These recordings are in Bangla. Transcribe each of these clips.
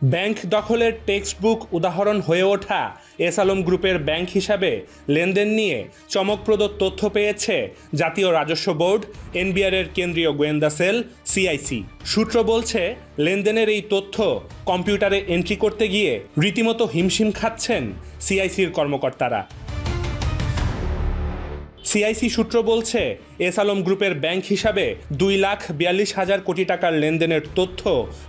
ব্যাংক দখলের টেক্সটবুক উদাহরণ হয়ে ওঠা এস আলম গ্রুপের ব্যাংক হিসাবে লেনদেন নিয়ে চমকপ্রদ তথ্য পেয়েছে জাতীয় রাজস্ব বোর্ড, এনবিআরের কেন্দ্রীয় গোয়েন্দা সেল সিআইসি। সূত্র বলছে, লেনদেনের এই তথ্য কম্পিউটারে এন্ট্রি করতে গিয়ে রীতিমতো হিমশিম খাচ্ছেন সিআইসির কর্মকর্তারা। সিআইসি সূত্র বলছে, এস আলম গ্রুপের ব্যাংক হিসাবে 2,42,000 কোটি টাকার লেনদেনের তথ্য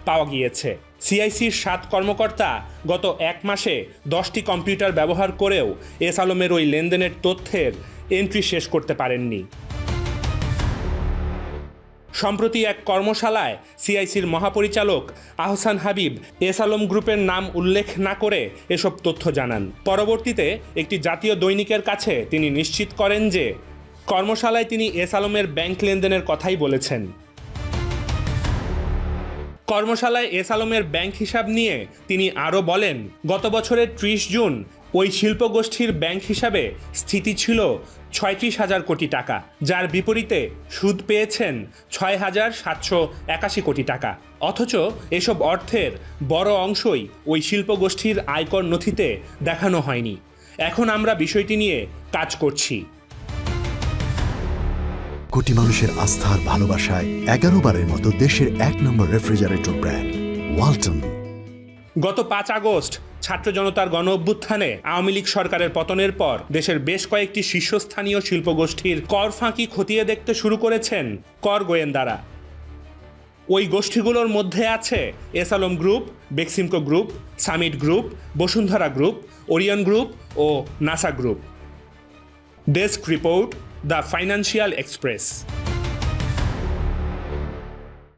পাওয়া গিয়েছে। সিআইসির 7 কর্মকর্তা গত এক মাসে 10টি কম্পিউটার ব্যবহার করেও এস আলমের ওই লেনদেনের তথ্যের এন্ট্রি শেষ করতে পারেননি। সম্প্রতি এক কর্মশালায় সিআইসির মহাপরিচালক আহসান হাবিব এস আলম গ্রুপের নাম উল্লেখ না করে এসব তথ্য জানান। পরবর্তীতে একটি জাতীয় দৈনিকের কাছে তিনি নিশ্চিত করেন যে কর্মশালায় তিনি এস আলমের ব্যাংক লেনদেনের কথাই বলেছেন। কর্মশালায় এস আলমের ব্যাংক হিসাব নিয়ে তিনি আরও বলেন, গত বছরের 30 জুন ওই শিল্পগোষ্ঠীর ব্যাংক হিসাবে স্থিতি ছিল 36,000 কোটি টাকা, যার বিপরীতে সুদ পেয়েছেন 6,781 কোটি টাকা। অথচ এসব অর্থের বড় অংশই ওই শিল্পগোষ্ঠীর আয়কর নথিতে দেখানো হয়নি। এখন আমরা বিষয়টি নিয়ে কাজ করছি। কোটি মানুষের আস্থার ভালোবাসায় 11 বারের মতো দেশের 1 নম্বর রেফ্রিজারেটর ব্র্যান্ড ওয়ালটন। গত 5 আগস্ট ছাত্র জনতার গণ অভ্যুত্থানে আওয়ামী লীগ সরকারের পতনের পর দেশের বেশ কয়েকটি শীর্ষস্থানীয় শিল্পগোষ্ঠীর কর ফাঁকি খতিয়ে দেখতে শুরু করেছেন কর গোয়েন্দারা। ওই গোষ্ঠীগুলোর মধ্যে আছে S Alam group, Beximco group, Summit group, Bashundhara group, Orion group ও Nassa group. Desk report, the Financial express.